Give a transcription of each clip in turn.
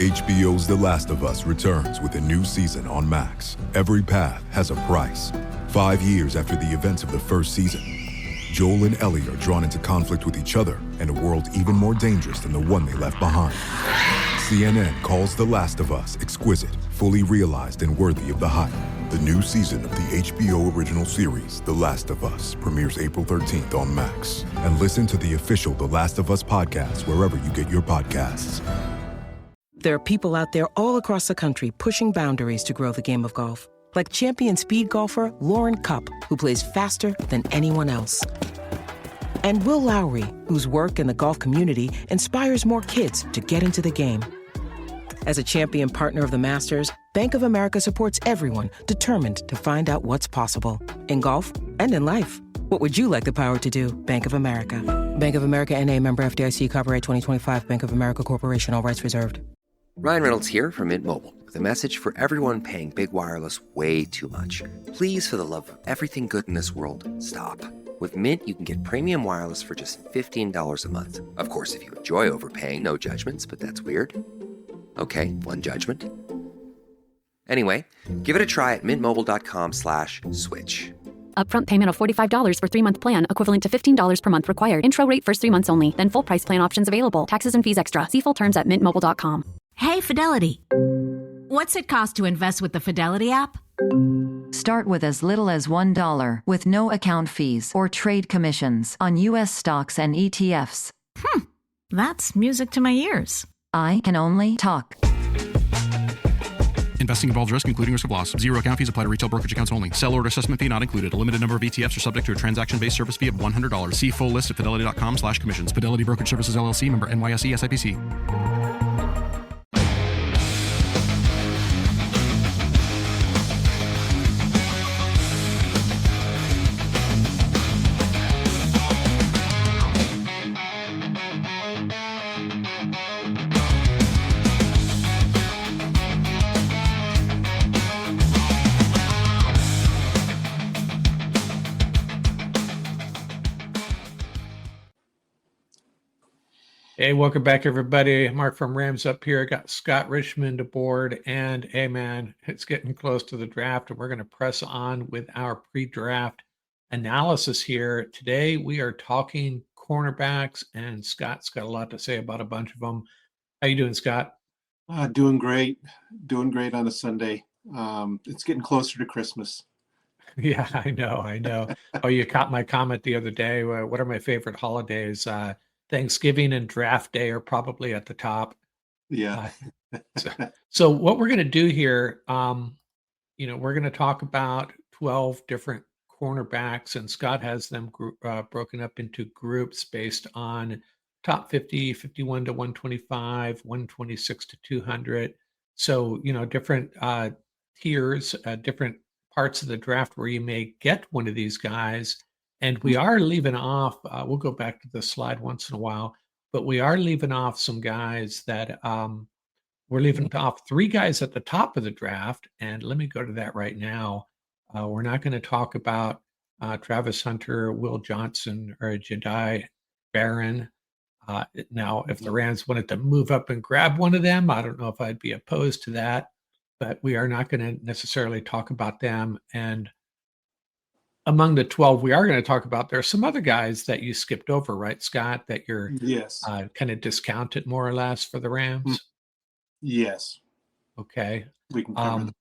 HBO's The Last of Us returns with a new season on Max. Every path has a price. 5 years after the events of the first season, Joel and Ellie are drawn into conflict with each other in a world even more dangerous than the one they left behind. CNN calls The Last of Us exquisite, fully realized, and worthy of the hype. The new season of the HBO original series, The Last of Us, premieres April 13th on Max. And listen to the official The Last of Us podcast wherever you get your podcasts. There are people out there all across the country pushing boundaries to grow the game of golf. Like champion speed golfer Lauren Cupp, who plays faster than anyone else. And Will Lowry, whose work in the golf community inspires more kids to get into the game. As a champion partner of the Masters, Bank of America supports everyone determined to find out what's possible. In golf and in life. What would you like the power to do? Bank of America. Bank of America N.A. member FDIC, copyright 2025, Bank of America Corporation, all rights reserved. Ryan Reynolds here from Mint Mobile with a message for everyone paying big wireless way too much. Please, for the love of everything good in this world, stop. With Mint, you can get premium wireless for just $15 a month. Of course, if you enjoy overpaying, no judgments, but that's weird. Okay, one judgment. Anyway, give it a try at mintmobile.com/switch. Upfront payment of $45 for 3-month plan, equivalent to $15 per month required. Intro rate first 3 months only, then full price plan options available. Taxes and fees extra. See full terms at mintmobile.com. Hey, Fidelity. What's it cost to invest with the Fidelity app? Start with as little as $1 with no account fees or trade commissions on U.S. stocks and ETFs. That's music to my ears. I can only talk. Investing involves risk, including risk of loss. Zero account fees apply to retail brokerage accounts only. Sell order assessment fee not included. A limited number of ETFs are subject to a transaction-based service fee of $100. See full list at fidelity.com/commissions. Fidelity Brokerage Services, LLC, member NYSE, SIPC. Hey, welcome back, everybody. Mark from Rams up here. I got Scott Richmond aboard, and hey, man, it's getting close to the draft, and we're going to press on with our pre-draft analysis here. Today, we are talking cornerbacks, and Scott's got a lot to say about a bunch of them. How you doing, Scott? Doing great. Doing great on a Sunday. It's getting closer to Christmas. Yeah, I know. Oh, you caught my comment the other day. What are my favorite holidays? Thanksgiving and draft day are probably at the top. Yeah. So what we're going to do here, we're going to talk about 12 different cornerbacks, and Scott has them broken up into groups based on top 50, 51 to 125, 126 to 200. So, different tiers, different parts of the draft where you may get one of these guys. And we are leaving off, we'll go back to the slide once in a while, but we are leaving off some guys that we're leaving off 3 guys at the top of the draft. And let me go to that right now. We're not going to talk about Travis Hunter, Will Johnson, or Jedi Barron. Now, if the Rams wanted to move up and grab one of them, I don't know if I'd be opposed to that, but we are not going to necessarily talk about them. And among the 12 we are going to talk about, there are some other guys that you skipped over, right, Scott, that you're kind of discounted more or less for the Rams? Yes. Okay. We can cover them.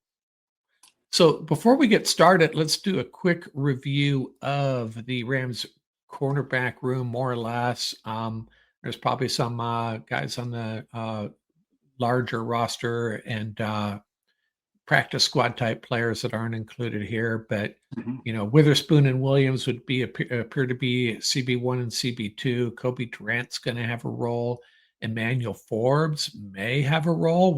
So before we get started, let's do a quick review of the Rams cornerback room, more or less. There's probably some guys on the larger roster and practice squad type players that aren't included here, but Witherspoon and Williams would appear to be CB1 and CB2. Kobe Durant's going to have a role. Emmanuel Forbes may have a role.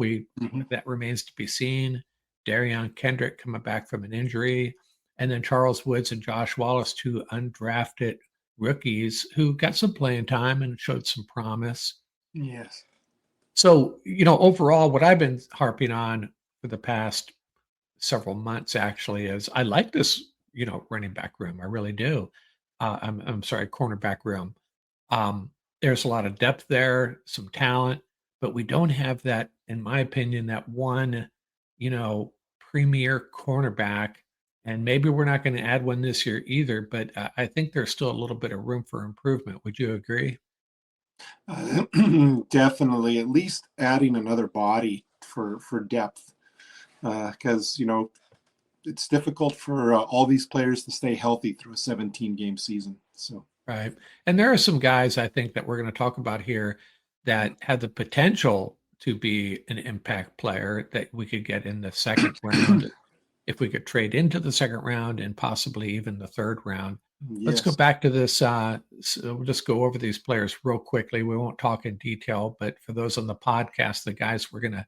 That remains to be seen. Darion Kendrick coming back from an injury, and then Charles Woods and Josh Wallace, 2 undrafted rookies who got some playing time and showed some promise. Yes. So, overall, what I've been harping on for the past several months actually is I like this, running back room. I really do. I'm sorry, cornerback room. There's a lot of depth there, some talent, but we don't have that in my opinion, that one, premier cornerback. And maybe we're not going to add one this year either, but I think there's still a little bit of room for improvement. Would you agree? Definitely, at least adding another body for depth, because it's difficult for all these players to stay healthy through a 17-game season. So Right. And there are some guys I think that we're going to talk about here that have the potential to be an impact player that we could get in the second round if we could trade into the second round and possibly even the third round. Let's go yes. back to this. So we'll just go over these players real quickly. We won't talk in detail, but for those on the podcast, the guys we're going to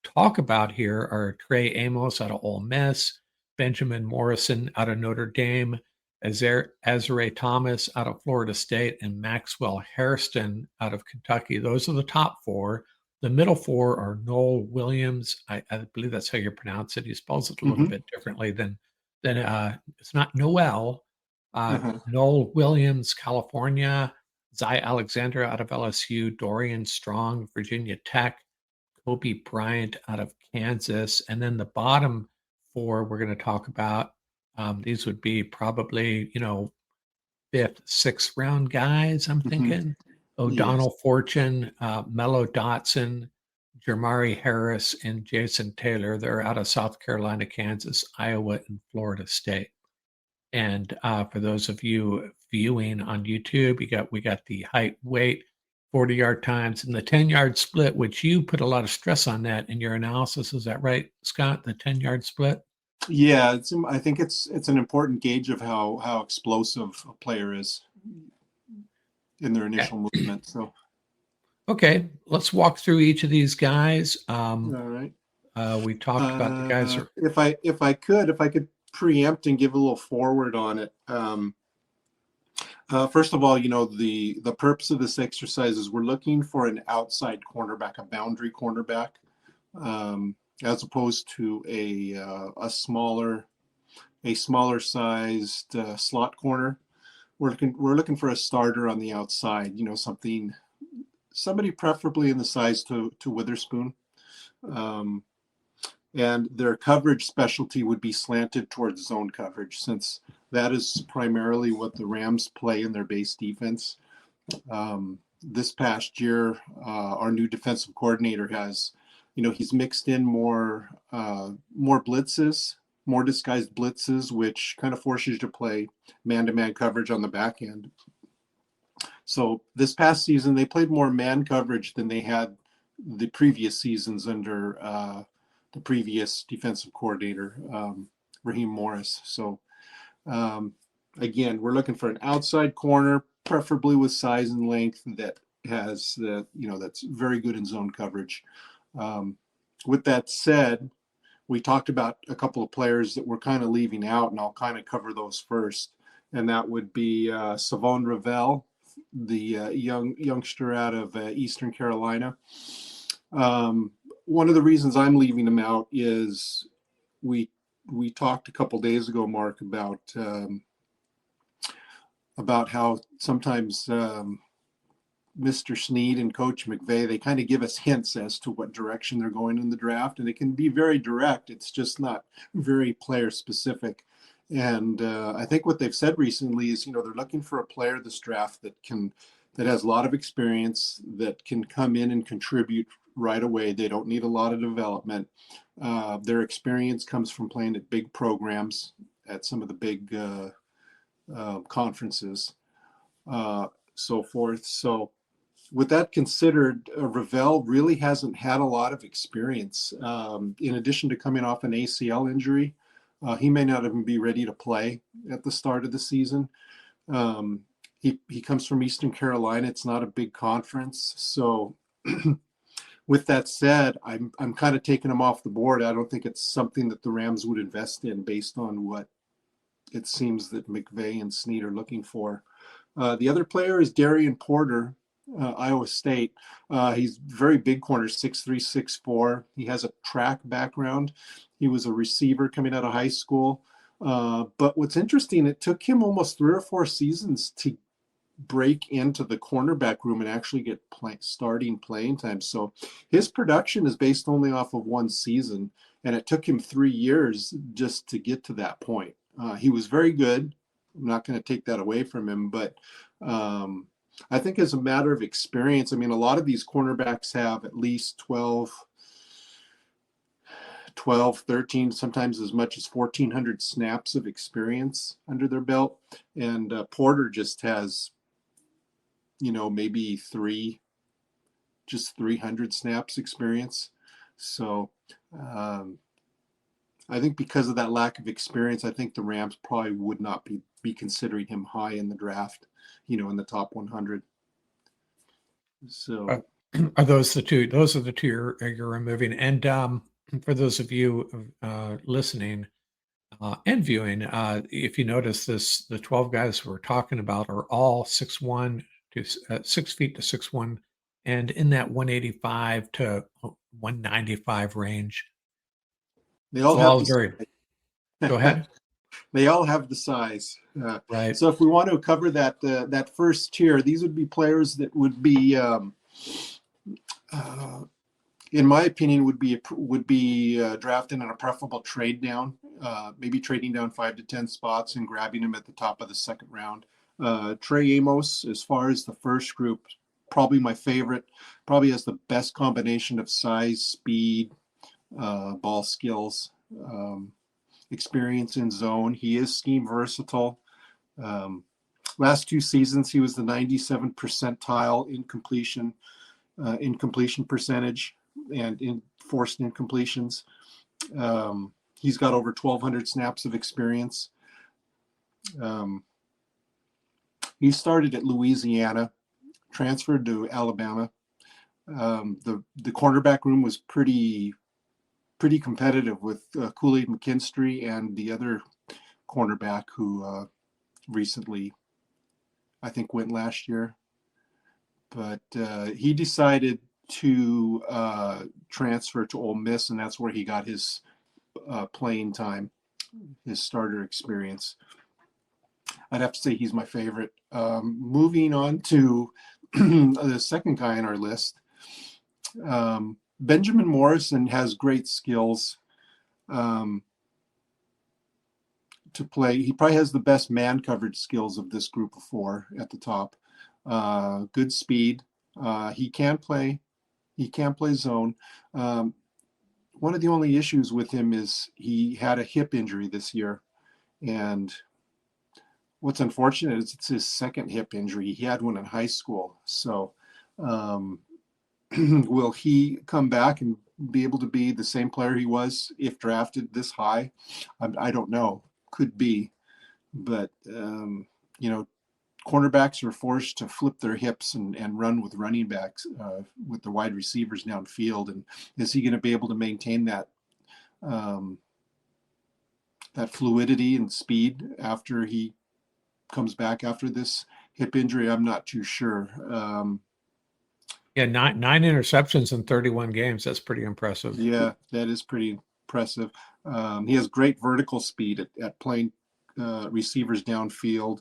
talk about here are Trey Amos out of Ole Miss, Benjamin Morrison out of Notre Dame, Azare Thomas out of Florida State, and Maxwell Hairston out of Kentucky. Those are the top four. The middle four are Noel Williams. I believe that's how you pronounce it. He spells it a little bit differently than it's not Noel. Noel Williams, California. Zy Alexander out of LSU. Dorian Strong, Virginia Tech. Kobe Bryant out of Kansas. And then the bottom four we're going to talk about. These would be probably, fifth, sixth round guys, I'm thinking. O'Donnell Fortune, Mello Dotson, Jermari Harris, and Jason Taylor. They're out of South Carolina, Kansas, Iowa, and Florida State. And for those of you viewing on YouTube, we got the height, weight, 40-yard times, and the 10-yard split, which you put a lot of stress on that in your analysis. Is that right, Scott? The 10-yard split? Yeah, I think it's an important gauge of how explosive a player is in their initial movement. So, okay, let's walk through each of these guys. All right. We talked about the guys. If I could preempt and give a little forward on it. First of all, the purpose of this exercise is we're looking for an outside cornerback, a boundary cornerback, as opposed to a smaller sized slot corner. We're looking for a starter on the outside. Somebody preferably in the size to Witherspoon. And their coverage specialty would be slanted towards zone coverage, since that is primarily what the Rams play in their base defense. This past year, our new defensive coordinator has, he's mixed in more blitzes, more disguised blitzes, which kind of forces you to play man-to-man coverage on the back end. So this past season, they played more man coverage than they had the previous seasons under the previous defensive coordinator, Raheem Morris. So again, we're looking for an outside corner, preferably with size and length that has that's very good in zone coverage. With that said, we talked about a couple of players that we're kind of leaving out, and I'll kind of cover those first. And that would be Savon Ravel, the youngster out of Eastern Carolina. One of the reasons I'm leaving him out is we talked a couple days ago, Mark, about how sometimes Mr. Snead and Coach McVay, they kind of give us hints as to what direction they're going in the draft, and it can be very direct. It's just not very player specific. And I think what they've said recently is, they're looking for a player this draft that has a lot of experience, that can come in and contribute right away. They don't need a lot of development. Their experience comes from playing at big programs, at some of the big conferences, so forth. So with that considered, Ravel really hasn't had a lot of experience. In addition to coming off an ACL injury, he may not even be ready to play at the start of the season. He comes from Eastern Carolina. It's not a big conference. So with that said, I'm kind of taking him off the board. I don't think it's something that the Rams would invest in based on what it seems that McVay and Snead are looking for. The other player is Darian Porter, Iowa State. He's very big corner, 6'3", 6'4". He has a track background. He was a receiver coming out of high school. But what's interesting, it took him almost 3 or 4 seasons to break into the cornerback room and actually get starting playing time. So his production is based only off of one season, and it took him 3 years just to get to that point. He was very good. I'm not going to take that away from him, but I think as a matter of experience, I mean, a lot of these cornerbacks have at least 12, 13, sometimes as much as 1,400 snaps of experience under their belt. And Porter just has, maybe 300 snaps experience. So I think because of that lack of experience, I think the Rams probably would not be considering him high in the draft, in the top 100. So are those the two? Those are the two you're removing. And for those of you listening and viewing, if you notice this, the 12 guys we're talking about are all 6'1" to 6 feet to 6'1", and in that 185 to 195 range. they all have Go ahead. They all have the size. Right. So if we want to cover that first tier, these would be players that would be, in my opinion, would be drafted in a preferable trade down, maybe trading down 5 to 10 spots and grabbing him at the top of the second round. Trey Amos, as far as the first group, probably my favorite. Probably has the best combination of size, speed, ball skills, experience in zone. He is scheme versatile. Last 2 seasons, he was the 97th percentile in completion percentage and in forced incompletions. He's got over 1,200 snaps of experience. He started at Louisiana, transferred to Alabama. The cornerback room was pretty competitive with Kool-Aid McKinstry and the other cornerback who recently, I think, went last year. But he decided to transfer to Ole Miss, and that's where he got his playing time, his starter experience. I'd have to say he's my favorite. Moving on to the second guy on our list, Benjamin Morrison has great skills to play. He probably has the best man coverage skills of this group of 4 at the top. Good speed. He can play zone. One of the only issues with him is he had a hip injury this year, and what's unfortunate is it's his second hip injury. He had one in high school. So will he come back and be able to be the same player he was if drafted this high? I don't know. Could be. But, cornerbacks are forced to flip their hips and run with running backs, with the wide receivers downfield. And is he going to be able to maintain that fluidity and speed after he comes back after this hip injury? I'm not too sure. Yeah, nine interceptions in 31 games. That's pretty impressive. Yeah, that is pretty impressive. He has great vertical speed at playing receivers downfield.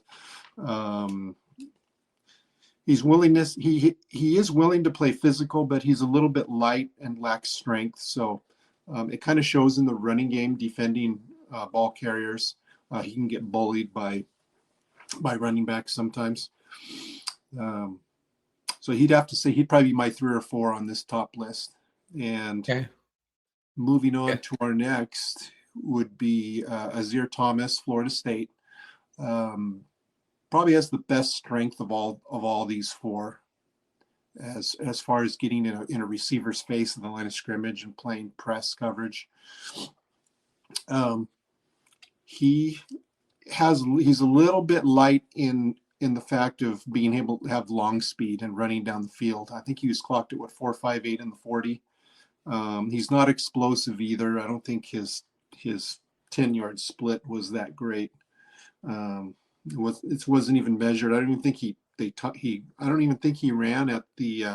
He is willing to play physical, but he's a little bit light and lacks strength. So it kind of shows in the running game, defending ball carriers. He can get bullied by running backs sometimes. So he'd have to say he'd probably be my 3 or 4 on this top list. And moving on to our next would be Azir Thomas, Florida State. Probably has the best strength of all these 4, as far as getting in a receiver's face in the line of scrimmage and playing press coverage. He's a little bit light in the fact of being able to have long speed and running down the field. I think he was clocked at 4.58 in the 40. He's not explosive either. I don't think his 10-yard split was that great. It wasn't even measured. I don't even think I don't even think he ran at the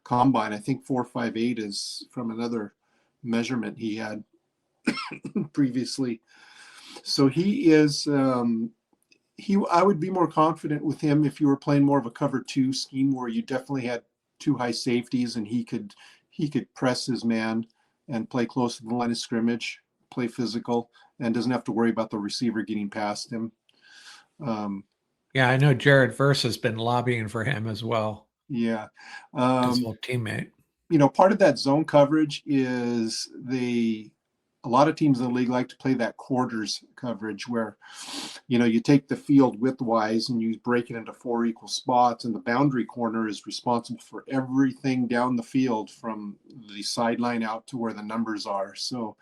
combine. I think 4.58 is from another measurement he had previously. So he is I would be more confident with him if you were playing more of a cover 2 scheme where you definitely had 2 high safeties and he could press his man and play close to the line of scrimmage, play physical, and doesn't have to worry about the receiver getting past him. Yeah, I know Jared Verse has been lobbying for him as well. Yeah. His old teammate. Part of that zone coverage is a lot of teams in the league like to play that quarters coverage where, you take the field widthwise and you break it into 4 equal spots, and the boundary corner is responsible for everything down the field from the sideline out to where the numbers are. So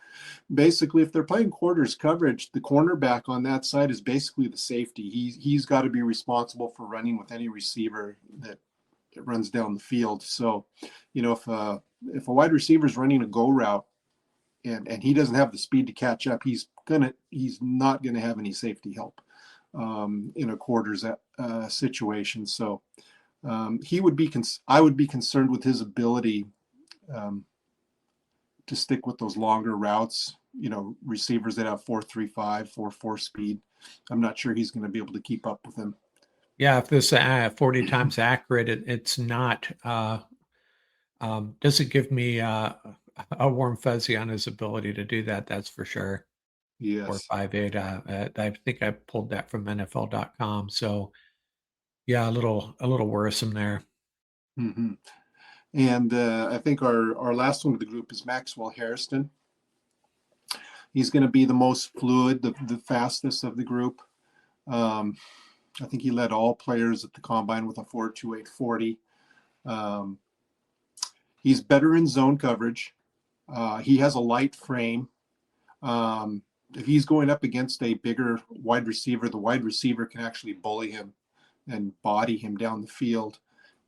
basically, if they're playing quarters coverage, the cornerback on that side is basically the safety. He's got to be responsible for running with any receiver that runs down the field. So, if a wide receiver is running a go route, and he doesn't have the speed to catch up, he's not gonna have any safety help in a quarters situation. So I would be concerned with his ability to stick with those longer routes. Receivers that have 4.35, 4.4 speed. I'm not sure he's going to be able to keep up with him. Yeah, if this 40 times accurate, it's not. Doesn't give me a warm fuzzy on his ability to do that. That's for sure. Yes. 4.58. I think I pulled that from NFL.com. So, yeah, a little worrisome there. Mm-hmm. And I think our last one of the group is Maxwell Hairston. He's going to be the most fluid, the fastest of the group. I think he led all players at the combine with a 4.28 40. He's better in zone coverage. He has a light frame. If he's going up against a bigger wide receiver, the wide receiver can actually bully him and body him down the field.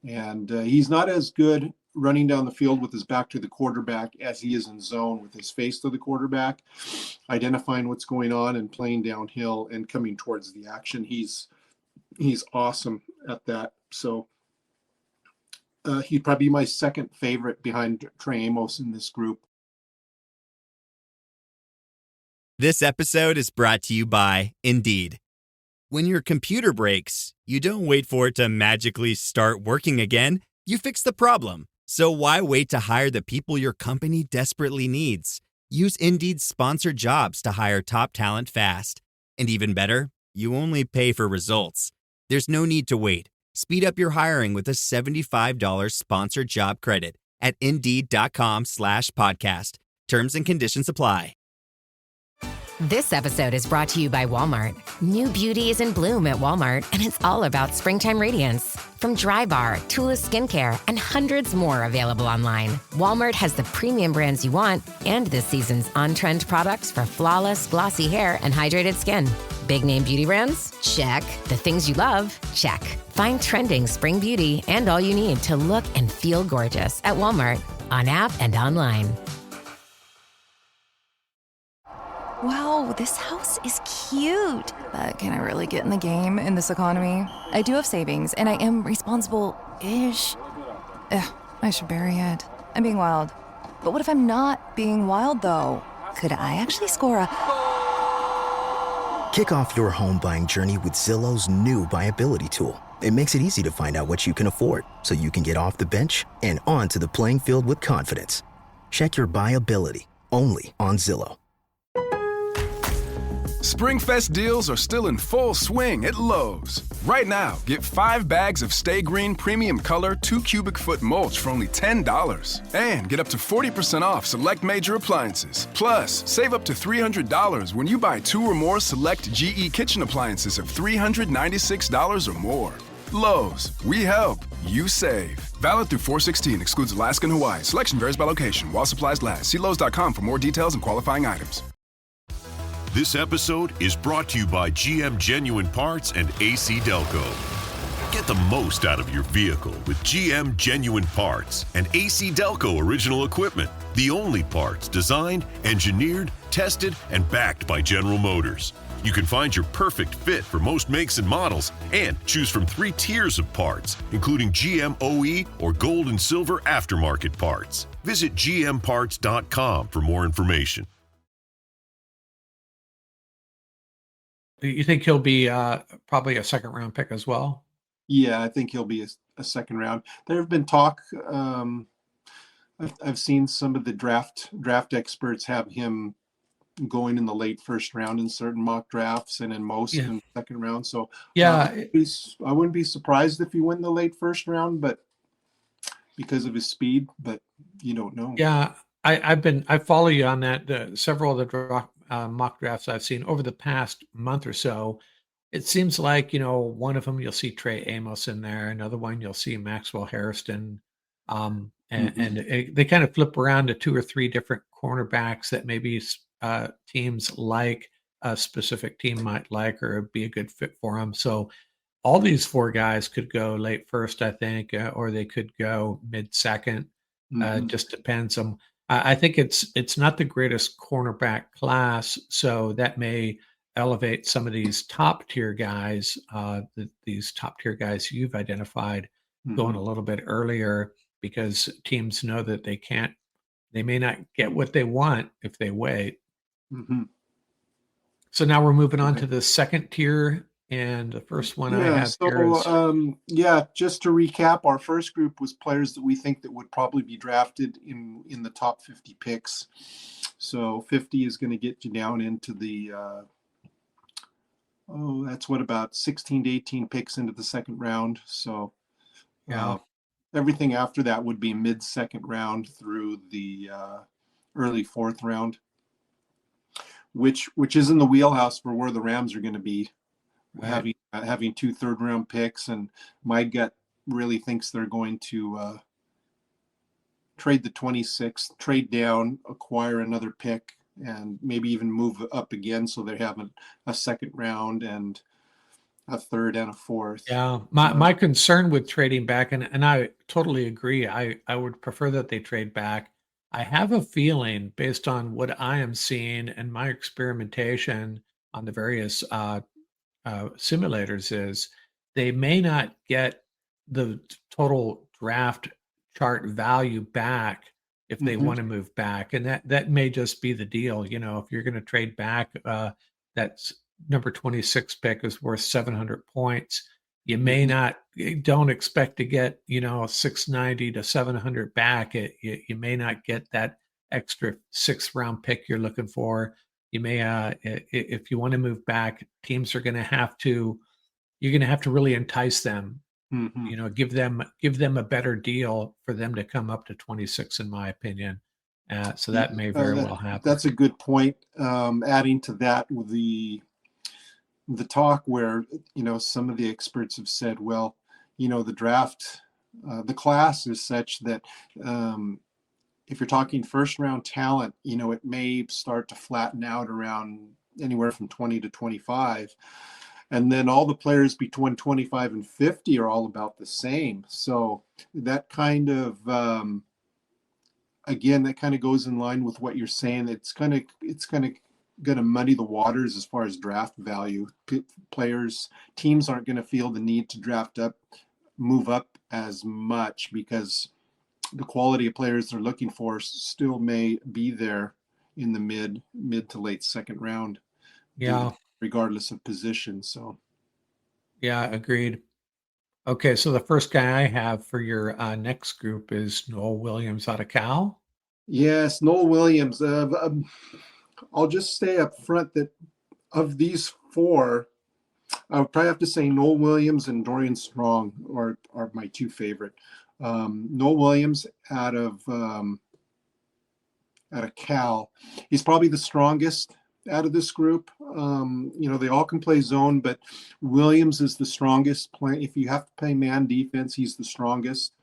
And he's not as good running down the field with his back to the quarterback as he is in zone with his face to the quarterback, identifying what's going on and playing downhill and coming towards the action. He's awesome at that. So he'd probably be my second favorite behind Trey Amos in this group. This episode is brought to you by Indeed. When your computer breaks, you don't wait for it to magically start working again. You fix the problem. So why wait to hire the people your company desperately needs? Use Indeed's sponsored jobs to hire top talent fast. And even better, you only pay for results. There's no need to wait. Speed up your hiring with a $75 sponsored job credit at Indeed.com/podcast. Terms and conditions apply. This episode is brought to you by Walmart. New beauty is in bloom at Walmart, and it's all about springtime radiance. From Drybar, Tula Skincare, and hundreds more available online, Walmart has the premium brands you want and this season's on-trend products for flawless, glossy hair and hydrated skin. Big name beauty brands? Check. The things you love? Check. Find trending spring beauty and all you need to look and feel gorgeous at Walmart, on app and online. Wow, this house is cute. But can I really get in the game in this economy? I do have savings, and I am responsible-ish. I should bury it. I'm being wild. But what if I'm not being wild, though? Could I actually score a... Kick off your home buying journey with Zillow's new BuyAbility tool. It makes it easy to find out what you can afford, so you can get off the bench and onto the playing field with confidence. Check your BuyAbility, only on Zillow. Springfest deals are still in full swing at Lowe's. Right now, get 5 bags of Stay Green Premium Color 2 cubic foot mulch for only $10. And get up to 40% off select major appliances. Plus, save up to $300 when you buy 2 or more select GE kitchen appliances of $396 or more. Lowe's, we help, you save. Valid through 4/16, excludes Alaska and Hawaii. Selection varies by location while supplies last. See Lowe's.com for more details and qualifying items. This episode is brought to you by GM Genuine Parts and AC Delco. Get the most out of your vehicle with GM Genuine Parts and AC Delco original equipment. The only parts designed, engineered, tested, and backed by General Motors. You can find your perfect fit for most makes and models and choose from 3 tiers of parts, including GM OE or gold and silver aftermarket parts. Visit gmparts.com for more information. You think he'll be probably a second round pick as well? Yeah, I think he'll be a second round. There have been talk. I've seen some of the draft experts have him going in the late first round in certain mock drafts, and in most in the second round. So yeah, I wouldn't be surprised if he went in the late first round, but because of his speed. But you don't know. Yeah, I follow you on that. Several of the mock drafts I've seen over the past month or so. It seems like, one of them you'll see Trey Amos in there, another one you'll see Maxwell Hairston, they kind of flip around to two or three different cornerbacks that maybe teams like, a specific team might like or be a good fit for them. So all these four guys could go late first, I think, or they could go mid second. Just depends on. I think it's not the greatest cornerback class, so that may elevate some of these top tier guys, these top tier guys you've identified, going a little bit earlier, because teams know that they may not get what they want if they wait. So now we're moving on to the second tier, and the first one I have here is. Just to recap, our first group was players that we think that would probably be drafted in the top 50 picks. So 50 is going to get you down into the that's what, about 16 to 18 picks into the second round. So everything after that would be mid second round through the early fourth round, which is in the wheelhouse for where the Rams are going to be, having 2 third round picks. And my gut really thinks they're going to trade the 26th, trade down, acquire another pick, and maybe even move up again, so they have a second round and a third and a fourth. Yeah, my concern with trading back, and I totally agree, I would prefer that they trade back. I have a feeling, based on what I am seeing and my experimentation on the various simulators, is they may not get the total draft chart value back if they want to move back, and that may just be the deal. If you're going to trade back, that's number 26 pick is worth 700 points. You may don't expect to get 690 to 700 back. You may not get that extra 6th round pick you're looking for. You may if you want to move back, teams are going to have to. You're going to have to really entice them. Give them a better deal for them to come up to 26, in my opinion. So that may very well happen. That's a good point. Adding to that, with the talk where some of the experts have said, well, the draft, the class is such that if you're talking first round talent, it may start to flatten out around anywhere from 20 to 25. And then all the players between 25 and 50 are all about the same. So that kind of, again, that kind of goes in line with what you're saying. It's kind of going to muddy the waters as far as draft value. Teams aren't going to feel the need to move up as much, because the quality of players they're looking for still may be there in the mid to late second round. Yeah. Regardless of position. So yeah, agreed. Okay, so the first guy I have for your next group is Noel Williams out of Cal. Yes, Noel Williams. I'll just say up front that of these four, I would probably have to say Noel Williams and Dorian Strong are my two favorite. Noel Williams out of Cal, he's probably the strongest out of this group. They all can play zone, but Williams is the strongest. If you have to play man defense, he's the strongest.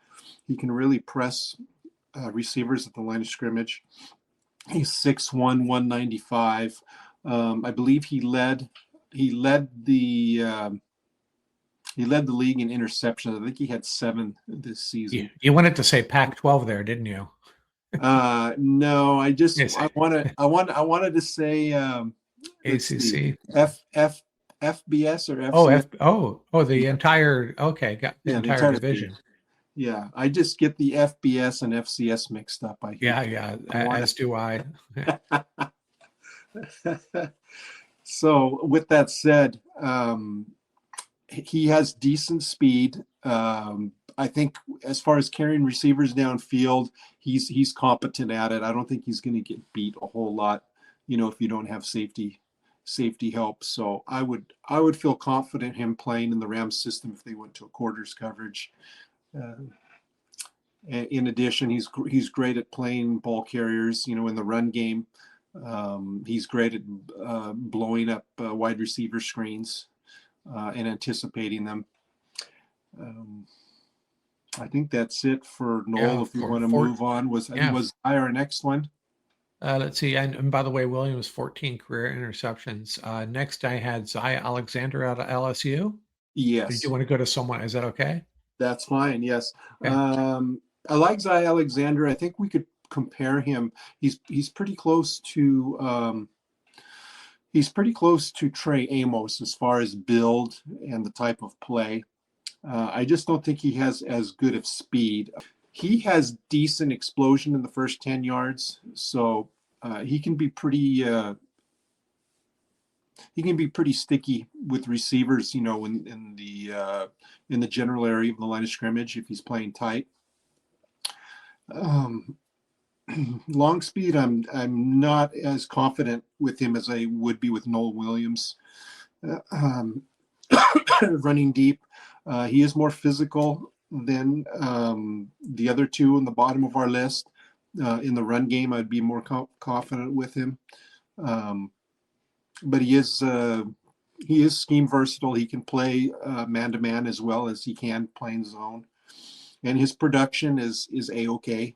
He can really press receivers at the line of scrimmage. He's 6'1", 195. I believe he led the league in interceptions. I think he had 7 this season. You wanted to say Pac-12 there, didn't you? No, I wanted to say ACC. FBS or FCS. The entire entire division. Yeah, I just get the FBS and FCS mixed up. As do I. So with that said, he has decent speed. I think as far as carrying receivers downfield, he's competent at it. I don't think he's going to get beat a whole lot, if you don't have safety help. So I would feel confident him playing in the Rams system if they went to a quarters coverage. In addition, he's great at playing ball carriers. In the run game, he's great at blowing up wide receiver screens and anticipating them. I think that's it for Noel. If you want to move on, was our next one? Let's see. And by the way, Williams 14 career interceptions. Next, I had Zay Alexander out of LSU. Yes. Did you want to go to someone? Is that okay? That's fine. Yes. Okay. I like Zay Alexander. I think we could compare him. He's pretty close to Trey Amos as far as build and the type of play. I just don't think he has as good of speed. He has decent explosion in the first 10 yards, so he can be pretty sticky with receivers, in the general area of the line of scrimmage if he's playing tight. Long speed, I'm not as confident with him as I would be with Noel Williams. Running deep, he is more physical than the other two on the bottom of our list. In the run game, I'd be more confident with him. But he is scheme versatile. He can play man-to-man as well as he can playing zone. And his production is A-okay.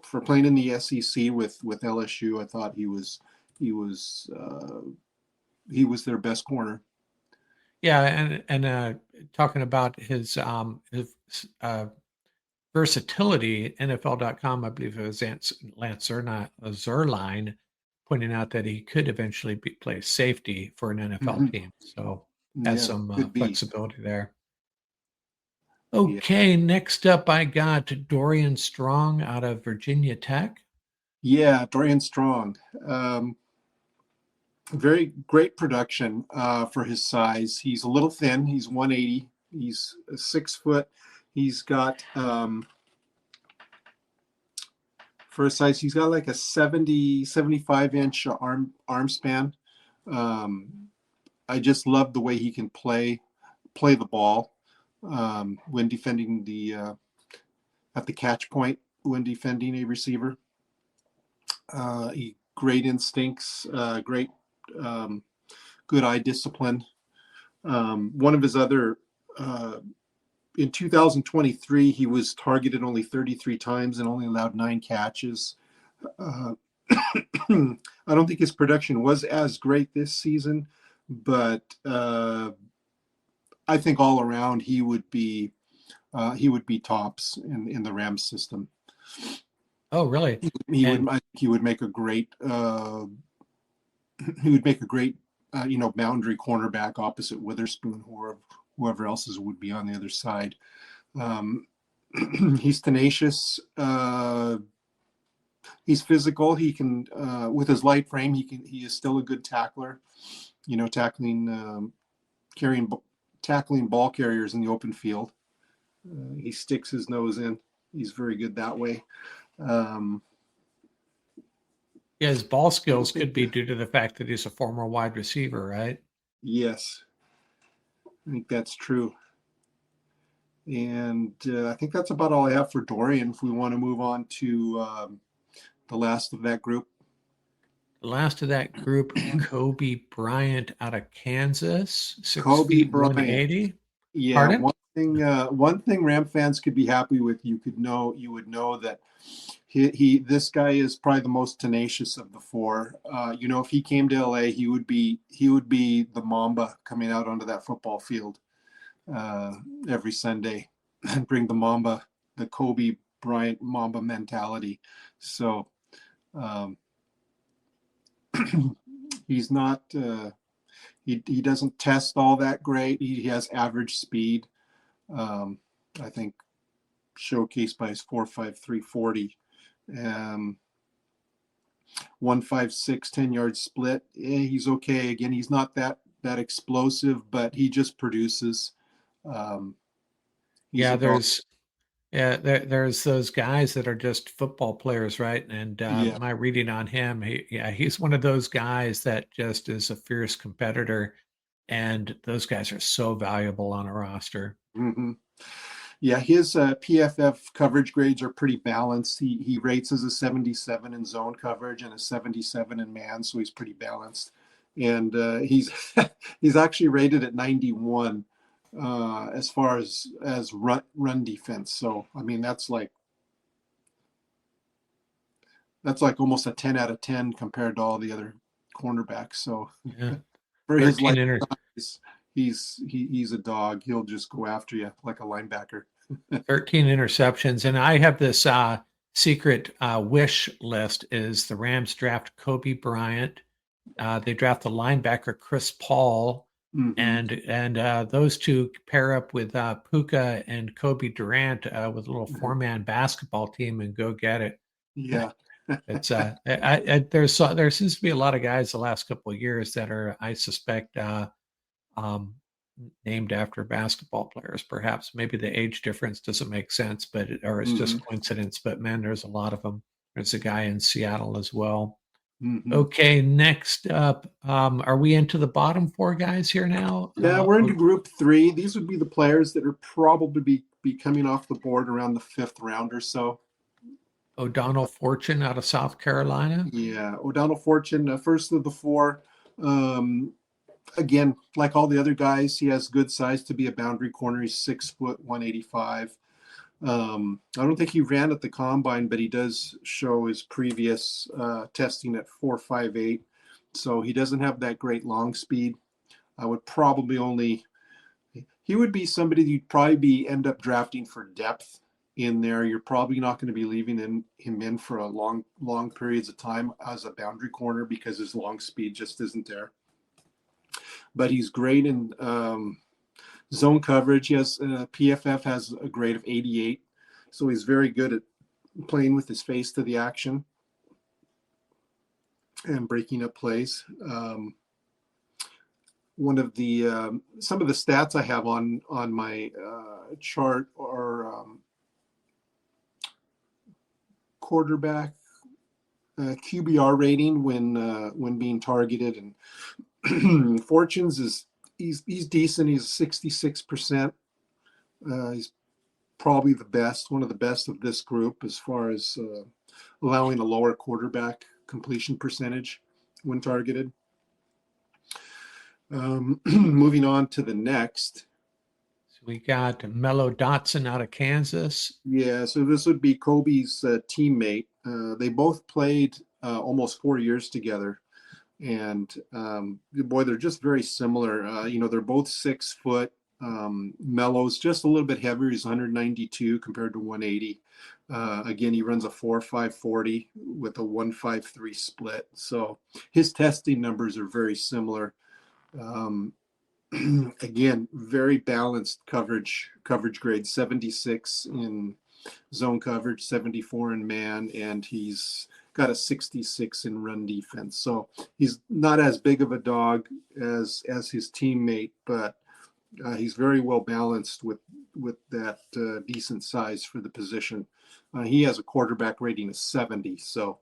For playing in the SEC with LSU, I thought he was their best corner. Yeah, and talking about his versatility, NFL.com, I believe it was Lance Zerline, pointing out that he could eventually play safety for an NFL team. So has some flexibility there. Okay, next up I got Dorian Strong out of Virginia Tech. Yeah, Dorian Strong. Very great production for his size. He's a little thin. He's 180. He's 6 foot. He's got, for his size, he's got like a 75-inch arm span. I just love the way he can play the ball when defending at the catch point when defending a receiver. Great instincts, great good eye discipline. One of his other in 2023, he was targeted only 33 times and only allowed 9 catches. I don't think his production was as great this season, but I think all around he would be tops in the Rams system. Oh, really? He would make a great boundary cornerback opposite Witherspoon or whoever else would be on the other side. He's tenacious. He's physical. He can, with his light frame, he is still a good tackler. Tackling ball carriers in the open field. He sticks his nose in. He's very good that way. Yeah, his ball skills could be due to the fact that he's a former wide receiver, right? Yes, I think that's true. And I think that's about all I have for Dorian. If we want to move on to the last of that group. The last of that group, Kobe Bryant out of Kansas, 6 Kobe feet, Bryant. 180. Yeah, Pardon? one thing Ram fans could be happy with, you would know that this guy is probably the most tenacious of the four. If he came to LA, he would be the Mamba coming out onto that football field every Sunday and bring the Kobe Bryant Mamba mentality. So he's not he doesn't test all that great. He has average speed. I think showcased by his 4.53 40. 1.56, 10-yard split. He's okay. Again, he's not that explosive, but he just produces. He's there's those guys that are just football players, right? And my reading on him, he's one of those guys that just is a fierce competitor, and those guys are so valuable on a roster. Mm-hmm. Yeah, his PFF coverage grades are pretty balanced. He rates as a 77 in zone coverage and a 77 in man, so he's pretty balanced. And he's he's actually rated at 91 as far as run defense. So I mean that's like almost a 10 out of 10 compared to all the other cornerbacks. So for his life size, he's a dog. He'll just go after you like a linebacker. 13 interceptions. And I have this secret wish list is the Rams draft Kobe Bryant. They draft the linebacker Chris Paul. Mm-hmm. And those two pair up with Puka and Kobe Durant with a little four-man basketball team and go get it. Yeah. It's there seems to be a lot of guys the last couple of years that are, I suspect, named after basketball players. Perhaps maybe the age difference doesn't make sense, or it's just coincidence. But man, there's a lot of them. There's a guy in Seattle as well. Mm-hmm. Okay, next up, are we into the bottom four guys here now? Yeah, we're into group 3. These would be the players that are probably be coming off the board around the 5th round or so. O'Donnell Fortune out of South Carolina. Yeah, O'Donnell Fortune, first of the 4. Again, like all the other guys, he has good size to be a boundary corner. He's 6 foot, 185. I don't think he ran at the combine, but he does show his previous testing at 4.58. So he doesn't have that great long speed. I would probably he would be somebody you'd probably end up drafting for depth in there. You're probably not going to be leaving him in for a long periods of time as a boundary corner because his long speed just isn't there. But he's great in zone coverage. He has PFF has a grade of 88, so he's very good at playing with his face to the action and breaking up plays. One of the some of the stats I have on my chart are quarterback QBR rating when being targeted, and Fortune's is he's decent. He's 66%. He's probably one of the best of this group as far as allowing a lower quarterback completion percentage when targeted. Moving on to the next. So we got Mello Dotson out of Kansas. Yeah, so this would be Kobe's teammate. They both played almost 4 years together. And boy, they're just very similar. They're both 6 foot. Mello's just a little bit heavier. He's 192 compared to 180. Again, he runs a 4.5 40 with a 1.53 split. So his testing numbers are very similar. Again, very balanced coverage grade, 76 in zone coverage, 74 in man, and he's got a 66 in run defense. So he's not as big of a dog as his teammate, but he's very well balanced with that decent size for the position. He has a quarterback rating of 70, so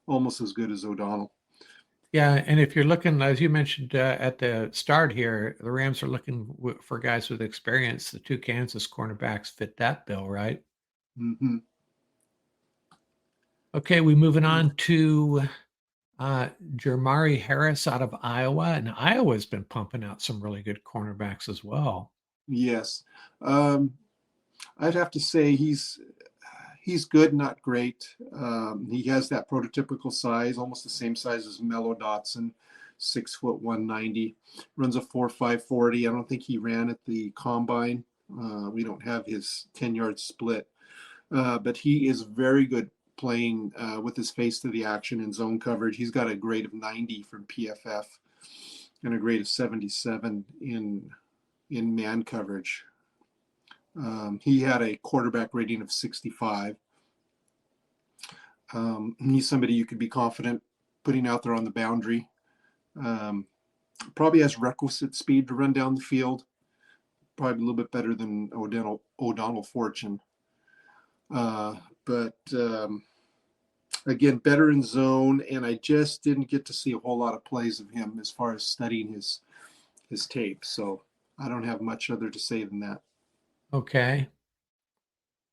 almost as good as O'Donnell. Yeah, and if you're looking, as you mentioned at the start here, the Rams are looking for guys with experience. The 2 Kansas cornerbacks fit that bill, right? Mm-hmm. Okay, we're moving on to Jermari Harris out of Iowa, and Iowa's been pumping out some really good cornerbacks as well. Yes. I'd have to say he's good, not great. He has that prototypical size, almost the same size as Mello Dotson, 6 foot, 190, runs a 4.5 40. I don't think he ran at the combine. We don't have his 10-yard split, but he is very good playing with his face to the action in zone coverage. He's got a grade of 90 from PFF and a grade of 77 in man coverage. He had a quarterback rating of 65. He's somebody you could be confident putting out there on the boundary. Probably has requisite speed to run down the field. Probably a little bit better than O'Donnell Fortune. But again, better in zone, and I just didn't get to see a whole lot of plays of him as far as studying his tape. So I don't have much other to say than that. Okay.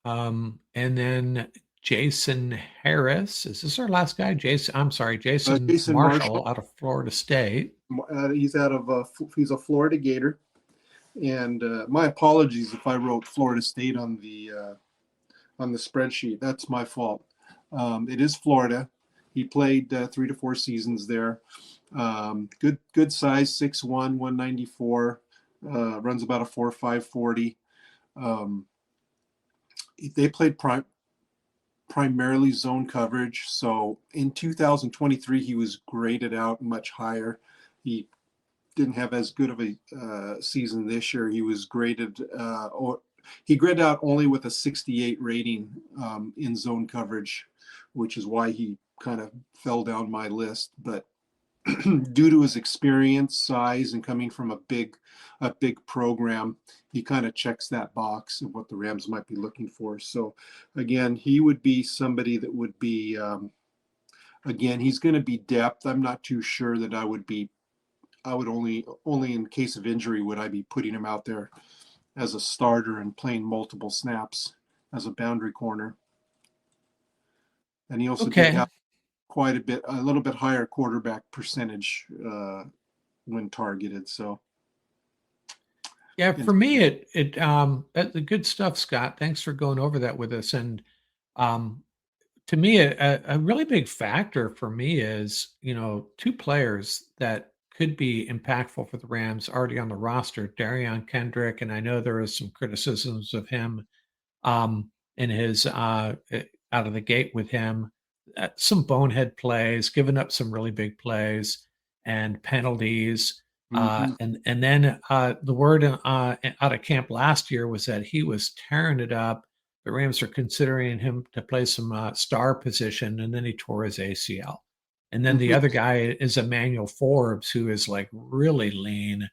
And then Jason Harris. Is this our last guy? Jason Marshall out of Florida State. He's a Florida Gator. And my apologies if I wrote Florida State on the spreadsheet. That's my fault. It is Florida. He played 3 to 4 seasons there. Good size, 6'1", 194. Runs about a 4.5 40. They played primarily zone coverage. So in 2023, he was graded out much higher. He didn't have as good of a season this year. He was graded he graded out only with a 68 rating in zone coverage, which is why he kind of fell down my list. But due to his experience, size, and coming from a big program, he kind of checks that box of what the Rams might be looking for. So again, he would be somebody that would be again, he's going to be depth. I'm not too sure that I would only in case of injury would I be putting him out there as a starter and playing multiple snaps as a boundary corner. And he also did have a little bit higher quarterback percentage when targeted. So yeah, for me, that's the good stuff, Scott. Thanks for going over that with us. And to me, a really big factor for me is, 2 players that could be impactful for the Rams already on the roster, Darion Kendrick, and I know there is some criticisms of him in his out of the gate with him. Some bonehead plays, giving up some really big plays and penalties. And then the word out of camp last year was that he was tearing it up. The Rams are considering him to play some star position, and then he tore his ACL. And then the other guy is Emmanuel Forbes, who is like really lean.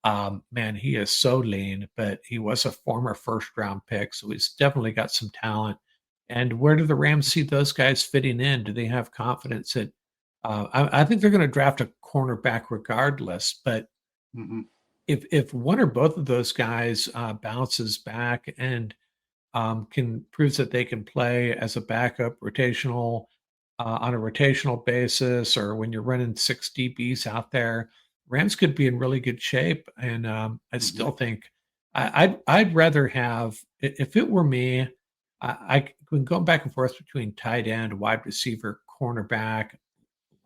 Man, he is so lean, but he was a former first-round pick, so he's definitely got some talent. And where do the Rams see those guys fitting in? Do they have confidence that I think they're going to draft a cornerback regardless, but if one or both of those guys bounces back and can proves that they can play as a backup rotational on a rotational basis, or when you're running 6 DBs out there, Rams could be in really good shape. And I still think I'd rather have, if it were me, I can go back and forth between tight end, wide receiver, cornerback,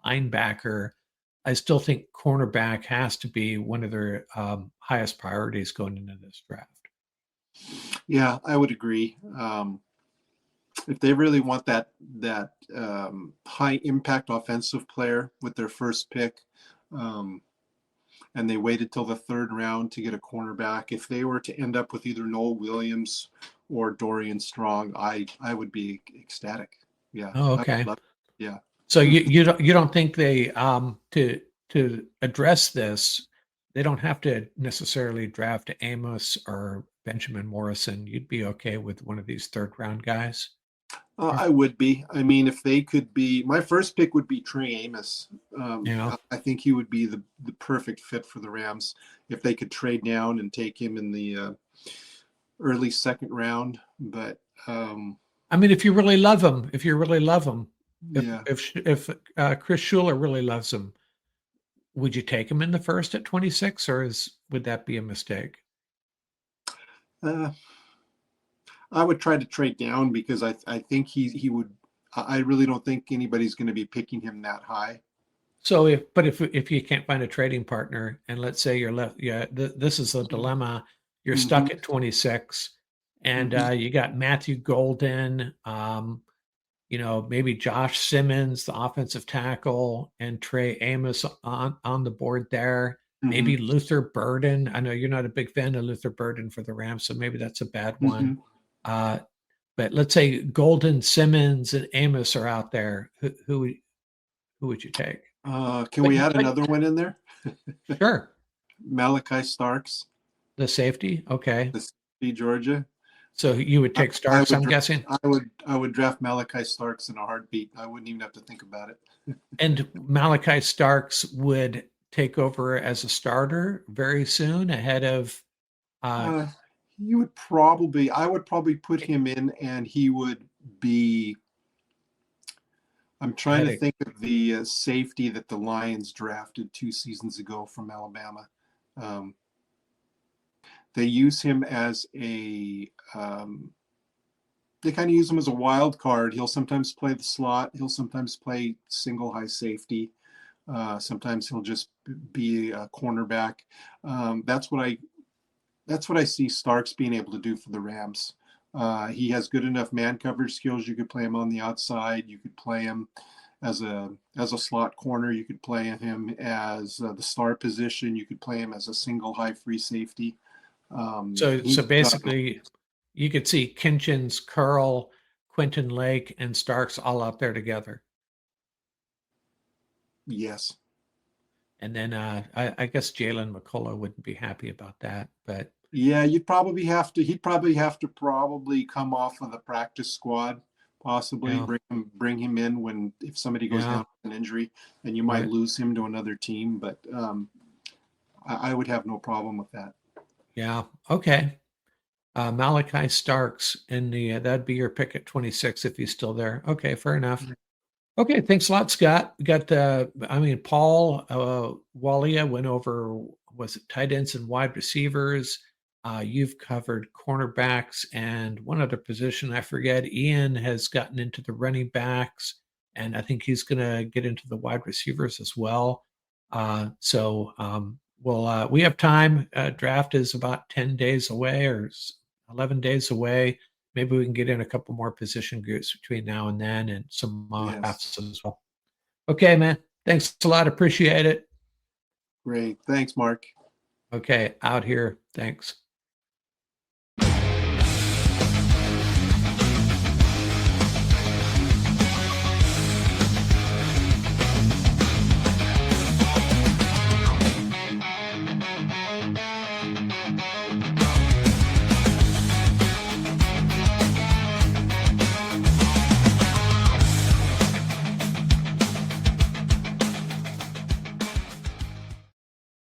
linebacker. I still think cornerback has to be one of their highest priorities going into this draft. Yeah, I would agree. If they really want that high impact offensive player with their first pick, and they waited till the 3rd round to get a cornerback, if they were to end up with either Noel Williams or Dorian Strong, I would be ecstatic. Yeah. Oh, okay. Yeah. So you don't think they to address this, they don't have to necessarily draft Amos or Benjamin Morrison. You'd be okay with one of these 3rd round guys? I would be. I mean, if they could be, my first pick would be Trey Amos. I think he would be the perfect fit for the Rams if they could trade down and take him in the early 2nd round. But I mean, if you really love him, if Chris Schuler really loves him, would you take him in the 1st at 26, or would that be a mistake? I would try to trade down because I think he would. I really don't think anybody's going to be picking him that high. So if you can't find a trading partner, and let's say you're left, this is a dilemma. You're stuck at 26, and you got Matthew Golden, maybe Josh Simmons, the offensive tackle, and Trey Amos on the board there. Maybe Luther Burden. I know you're not a big fan of Luther Burden for the Rams, so maybe that's a bad one. But let's say Golden, Simmons, and Amos are out there. Who Who would you take? Can we add another one in there? Sure. Malachi Starks. The safety? Okay. The safety, Georgia. So you would take Starks, I'm guessing? I would draft Malachi Starks in a heartbeat. I wouldn't even have to think about it. And Malachi Starks would take over as a starter very soon ahead of I would probably put him in, and he would be. I'm trying to think of the safety that the Lions drafted 2 seasons ago from Alabama. They use him as a. They kind of use him as a wild card. He'll sometimes play the slot. He'll sometimes play single high safety. Sometimes he'll just be a cornerback. That's what I see Starks being able to do for the Rams. He has good enough man coverage skills. You could play him on the outside. You could play him as a slot corner. You could play him as the star position. You could play him as a single high free safety. So basically, you could see Kinchins, Curl, Quentin Lake, and Starks all out there together. Yes. And then I guess Jalen McCullough wouldn't be happy about that, but yeah, he'd probably have to come off of the practice squad, possibly bring him in if somebody goes down with an injury, and you might lose him to another team. But I would have no problem with that. Yeah. Okay. Malachi Starks that'd be your pick at 26 if he's still there. Okay, fair enough. Okay, thanks a lot, Scott. We got Paul Walia went over, was it tight ends and wide receivers? You've covered cornerbacks and one other position, I forget. Ian has gotten into the running backs, and I think he's going to get into the wide receivers as well. We have time. Draft is about 10 days away or 11 days away. Maybe we can get in a couple more position groups between now and then, and some drafts as well. Okay, man. Thanks a lot. Appreciate it. Great. Thanks, Mark. Okay. Out here. Thanks.